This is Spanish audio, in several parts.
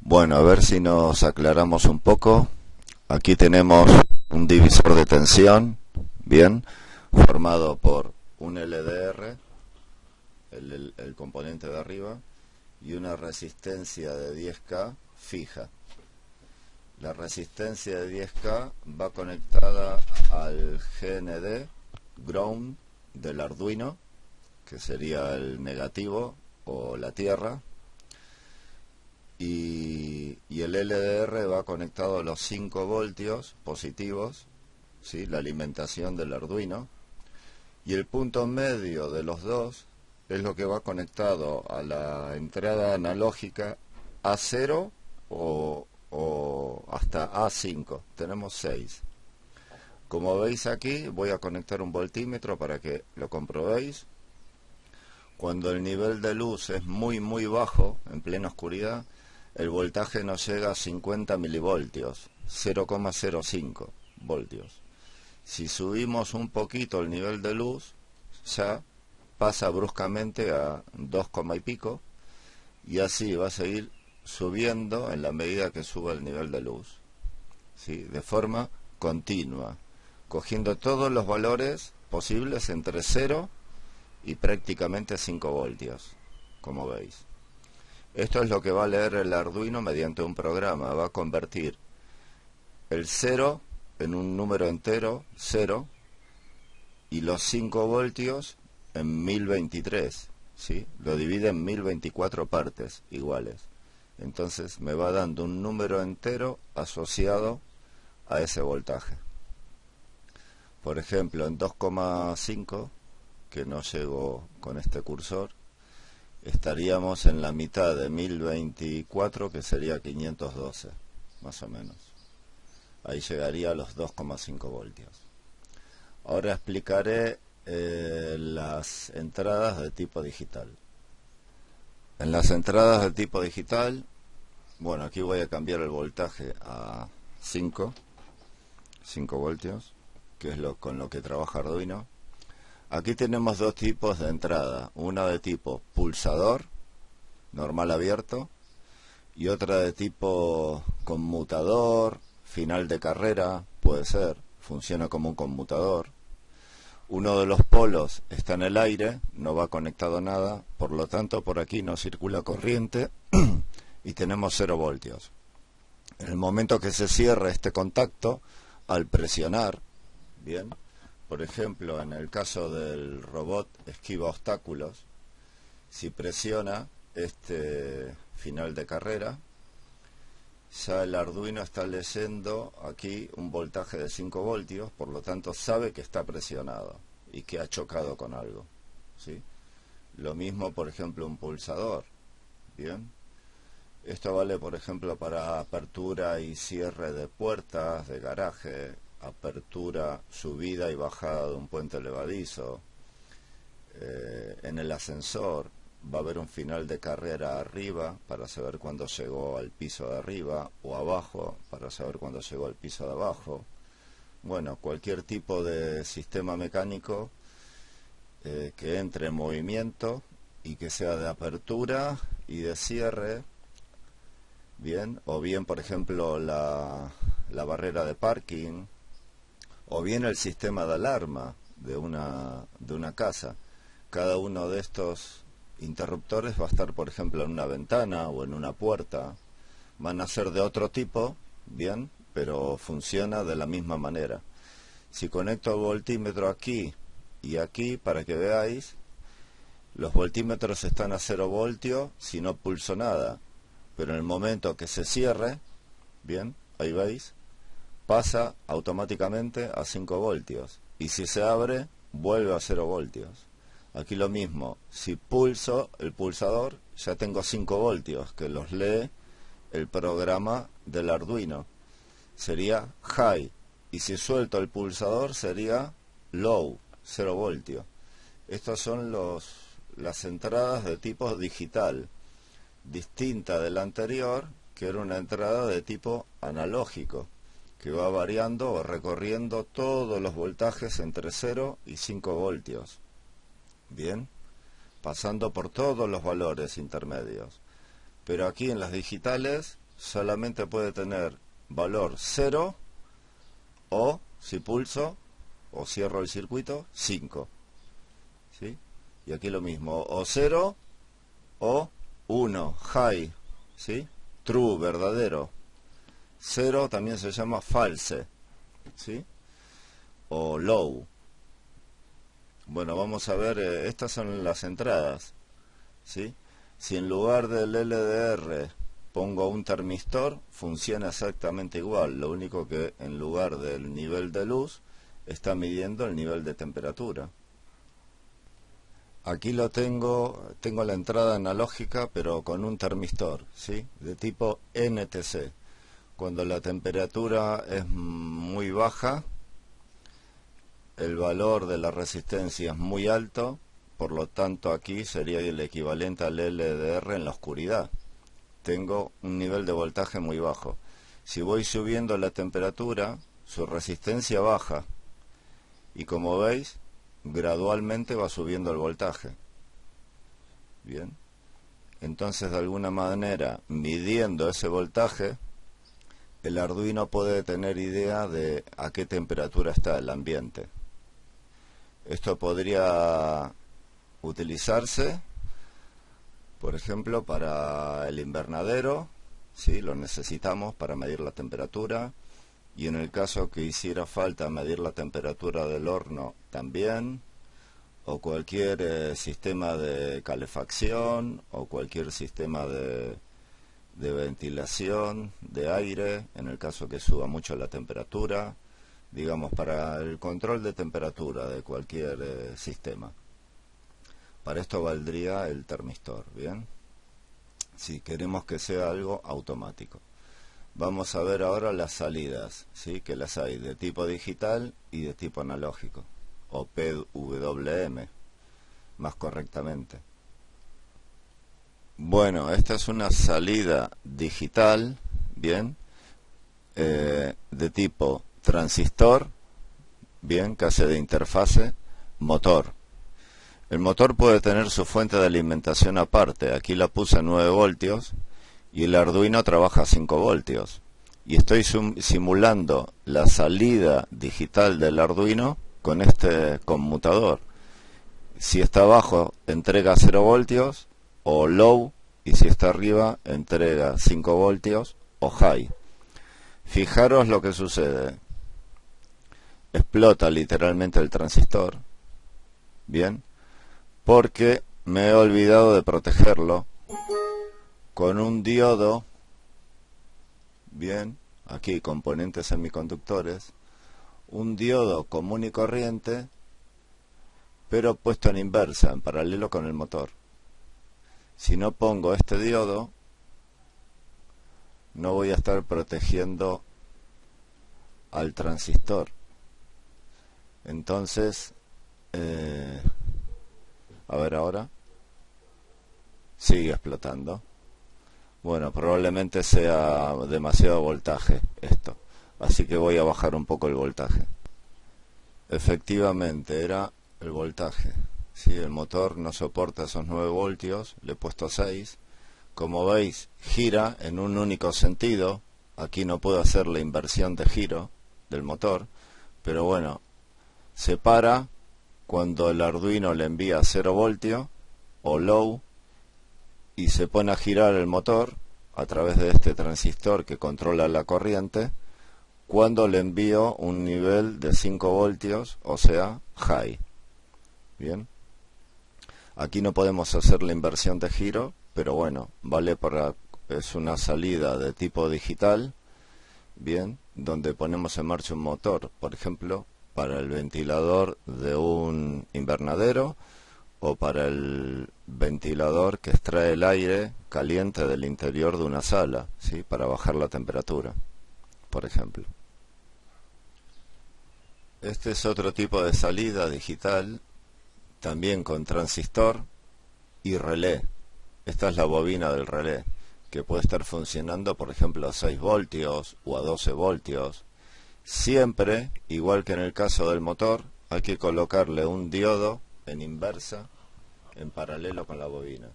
Bueno, a ver si nos aclaramos un poco. Aquí tenemos un divisor de tensión, bien, formado por un LDR, el componente de arriba, y una resistencia de 10K fija. La resistencia de 10K va conectada al GND, ground, del Arduino, que sería el negativo o la tierra, y el LDR va conectado a los 5 voltios positivos, ¿sí? La alimentación del Arduino, y el punto medio de los dos es lo que va conectado a la entrada analógica A0 o hasta A5. Tenemos 6. Como veis aquí, voy a conectar un voltímetro para que lo comprobéis. Cuando el nivel de luz es muy bajo, en plena oscuridad, el voltaje no llega a 50 milivoltios, 0,05 voltios. Si subimos un poquito el nivel de luz, ya pasa bruscamente a 2, y pico, y así va a seguir subiendo en la medida que suba el nivel de luz, ¿sí? De forma continua, cogiendo todos los valores posibles entre 0 y prácticamente 5 voltios, como veis. Esto es lo que va a leer el Arduino mediante un programa. Va a convertir el 0 en un número entero, 0, y los 5 voltios en 1023, ¿sí? Lo divide en 1024 partes iguales. Entonces me va dando un número entero asociado a ese voltaje. Por ejemplo, en 2,5, que no llego con este cursor, estaríamos en la mitad de 1024, que sería 512, más o menos. Ahí llegaría a los 2,5 voltios. Ahora explicaré las entradas de tipo digital. En las entradas de tipo digital, bueno, aquí voy a cambiar el voltaje a 5 voltios, que es con lo que trabaja Arduino. Aquí tenemos dos tipos de entrada, una de tipo pulsador, normal abierto, y otra de tipo conmutador, final de carrera, puede ser, funciona como un conmutador. Uno de los polos está en el aire, no va conectado a nada, por lo tanto por aquí no circula corriente y tenemos 0 voltios. En el momento que se cierre este contacto, al presionar, bien, por ejemplo, en el caso del robot esquiva obstáculos, si presiona este final de carrera, ya el Arduino está leyendo aquí un voltaje de 5 voltios, por lo tanto sabe que está presionado y que ha chocado con algo, ¿sí? Lo mismo, por ejemplo, un pulsador, ¿bien? Esto vale, por ejemplo, para apertura y cierre de puertas, de garaje, apertura, subida y bajada de un puente levadizo. En el ascensor va a haber un final de carrera arriba para saber cuándo llegó al piso de arriba, o abajo para saber cuándo llegó al piso de abajo. Bueno, cualquier tipo de sistema mecánico que entre en movimiento y que sea de apertura y de cierre, bien, o bien, por ejemplo, la barrera de parking, o bien el sistema de alarma de una casa. Cada uno de estos interruptores va a estar, por ejemplo, en una ventana o en una puerta. Van a ser de otro tipo, bien, pero funciona de la misma manera. Si conecto el voltímetro aquí y aquí, para que veáis, los voltímetros están a 0 voltios si no pulso nada, pero en el momento que se cierre, bien, ahí veis, pasa automáticamente a 5 voltios, y si se abre, vuelve a 0 voltios. Aquí lo mismo, si pulso el pulsador, ya tengo 5 voltios, que los lee el programa del Arduino. Sería high, y si suelto el pulsador sería low, 0 voltios. Estas son las entradas de tipo digital, distinta de la anterior, que era una entrada de tipo analógico, que va variando o recorriendo todos los voltajes entre 0 y 5 voltios. Bien, pasando por todos los valores intermedios. Pero aquí en las digitales solamente puede tener valor 0 o, si pulso o cierro el circuito, 5. ¿Sí? Y aquí lo mismo, o 0 o 1, high, ¿sí? True, verdadero. 0 también se llama false, ¿sí? O low. Bueno, vamos a ver, estas son las entradas, ¿sí? Si en lugar del LDR pongo un termistor, funciona exactamente igual. Lo único que en lugar del nivel de luz, está midiendo el nivel de temperatura. Aquí lo tengo la entrada analógica, pero con un termistor, ¿sí? De tipo NTC. Cuando la temperatura es muy baja, el valor de la resistencia es muy alto, por lo tanto aquí sería el equivalente al LDR en la oscuridad. Tengo un nivel de voltaje muy bajo. Si voy subiendo la temperatura, su resistencia baja. Y como veis, gradualmente va subiendo el voltaje. Bien. Entonces, de alguna manera, midiendo ese voltaje, el Arduino puede tener idea de a qué temperatura está el ambiente. Esto podría utilizarse, por ejemplo, para el invernadero, ¿sí? Lo necesitamos para medir la temperatura, y en el caso que hiciera falta medir la temperatura del horno también, o cualquier sistema de calefacción, o cualquier sistema de ventilación, de aire, en el caso que suba mucho la temperatura, digamos, para el control de temperatura de cualquier sistema. Para esto valdría el termistor, ¿bien? Si queremos que sea algo automático. Vamos a ver ahora las salidas, ¿sí? Que las hay de tipo digital y de tipo analógico, o PWM, más correctamente. Bueno, esta es una salida digital, ¿bien? De tipo transistor, bien, que hace de interfase, motor. El motor puede tener su fuente de alimentación aparte. Aquí la puse a 9 voltios y el Arduino trabaja a 5 voltios. Y estoy simulando la salida digital del Arduino con este conmutador. Si está abajo, entrega 0 voltios o low, y si está arriba, entrega 5 voltios o high. Fijaros lo que sucede. Explota literalmente el transistor, bien, porque me he olvidado de protegerlo con un diodo, bien, aquí componentes semiconductores, un diodo común y corriente, pero puesto en inversa, en paralelo con el motor. Si no pongo este diodo, no voy a estar protegiendo al transistor. Entonces, a ver ahora, sigue explotando. Bueno, probablemente sea demasiado voltaje esto, así que voy a bajar un poco el voltaje. Efectivamente, era el voltaje. ¿Sí? El motor no soporta esos 9 voltios, le he puesto 6. Como veis, gira en un único sentido. Aquí no puedo hacer la inversión de giro del motor, pero bueno, se para cuando el Arduino le envía 0 voltio o low y se pone a girar el motor a través de este transistor que controla la corriente cuando le envío un nivel de 5 voltios, o sea, high. Bien. Aquí no podemos hacer la inversión de giro, pero bueno, vale para, es una salida de tipo digital, bien, donde ponemos en marcha un motor, por ejemplo, para el ventilador de un invernadero o para el ventilador que extrae el aire caliente del interior de una sala, ¿sí? Para bajar la temperatura, por ejemplo. Este es otro tipo de salida digital, también con transistor y relé. Esta es la bobina del relé, que puede estar funcionando, por ejemplo, a 6 voltios o a 12 voltios. Siempre, igual que en el caso del motor, hay que colocarle un diodo en inversa, en paralelo con la bobina.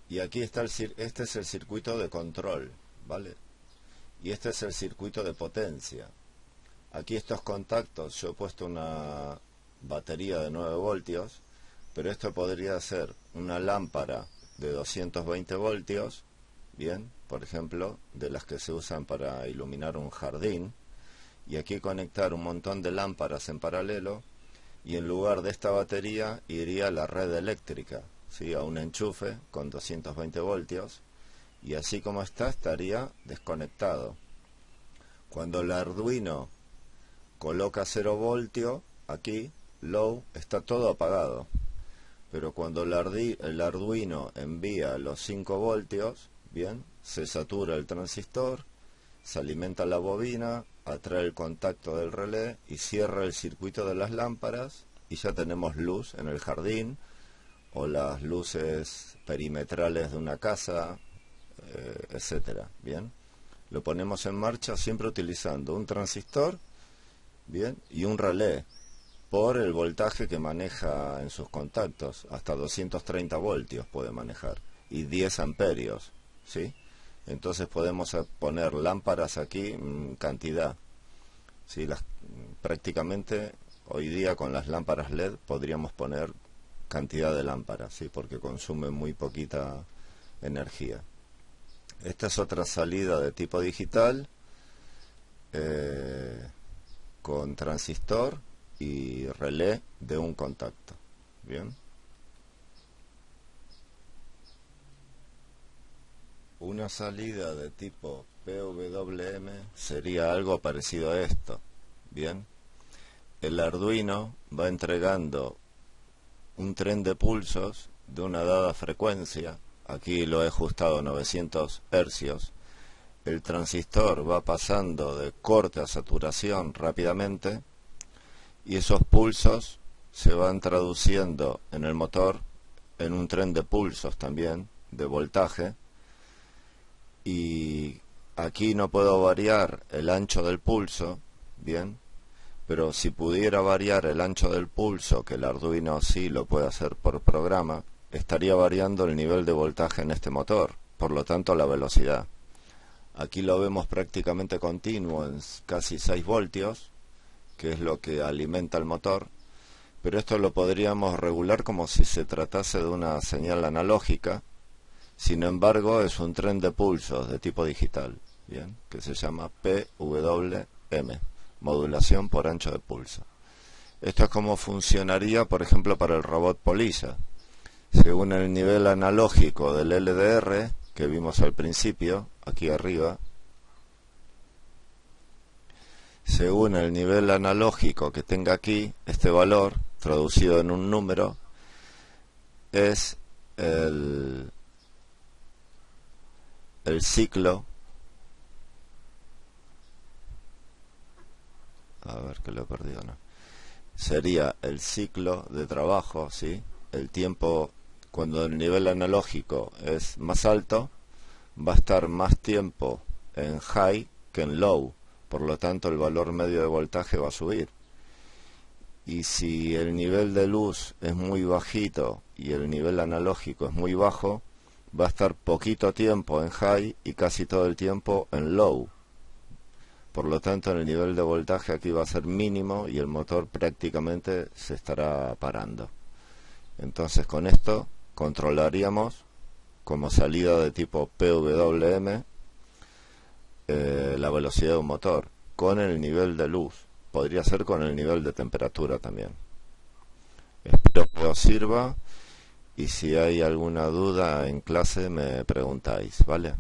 Y aquí está este es el circuito de control, ¿vale? Y este es el circuito de potencia. Aquí estos contactos, yo he puesto una batería de 9 voltios, pero esto podría ser una lámpara de 220 voltios, bien, por ejemplo, de las que se usan para iluminar un jardín, y aquí conectar un montón de lámparas en paralelo, y en lugar de esta batería iría la red eléctrica, ¿sí?, a un enchufe con 220 voltios, y así como está estaría desconectado. Cuando el Arduino coloca 0 voltio, aquí, low, está todo apagado. Pero cuando el Arduino envía los 5 voltios, bien, se satura el transistor, se alimenta la bobina, atrae el contacto del relé y cierra el circuito de las lámparas, y ya tenemos luz en el jardín, o las luces perimetrales de una casa, etcétera. Bien, lo ponemos en marcha siempre utilizando un transistor, bien, y un relé por el voltaje que maneja en sus contactos. Hasta 230 voltios puede manejar y 10 amperios, ¿sí? Entonces podemos poner lámparas aquí cantidad, ¿sí? Prácticamente hoy día con las lámparas LED podríamos poner cantidad de lámparas, ¿sí?, porque consumen muy poquita energía. Esta es otra salida de tipo digital con transistor y relé de un contacto. Bien, una salida de tipo PWM sería algo parecido a esto. Bien, el Arduino va entregando un tren de pulsos de una dada frecuencia. Aquí lo he ajustado a 900 hercios. El transistor va pasando de corte a saturación rápidamente, y esos pulsos se van traduciendo en el motor en un tren de pulsos también, de voltaje, y aquí no puedo variar el ancho del pulso, bien, pero si pudiera variar el ancho del pulso, que el Arduino sí lo puede hacer por programa, estaría variando el nivel de voltaje en este motor, por lo tanto la velocidad. Aquí lo vemos prácticamente continuo en casi 6 voltios, que es lo que alimenta el motor, pero esto lo podríamos regular como si se tratase de una señal analógica. Sin embargo, es un tren de pulsos de tipo digital, bien, que se llama PWM, modulación por ancho de pulso. Esto es como funcionaría, por ejemplo, para el robot polilla. Según el nivel analógico del LDR, que vimos al principio, aquí arriba, según el nivel analógico que tenga aquí, este valor, traducido en un número, es el ciclo, a ver que lo he perdido, ¿no? Sería el ciclo de trabajo, ¿sí? El tiempo, cuando el nivel analógico es más alto, va a estar más tiempo en high que en low, por lo tanto el valor medio de voltaje va a subir. Y si el nivel de luz es muy bajito y el nivel analógico es muy bajo, va a estar poquito tiempo en high y casi todo el tiempo en low. Por lo tanto, el nivel de voltaje aquí va a ser mínimo y el motor prácticamente se estará parando. Entonces, con esto controlaríamos, como salida de tipo PWM, la velocidad de un motor con el nivel de luz. Podría ser con el nivel de temperatura también. Espero que os sirva, y si hay alguna duda en clase me preguntáis, ¿vale?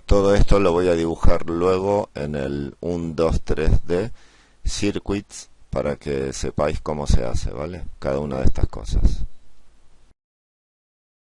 Todo esto lo voy a dibujar luego en el 1, 2, 3D Circuits para que sepáis cómo se hace, ¿vale? Cada una de estas cosas.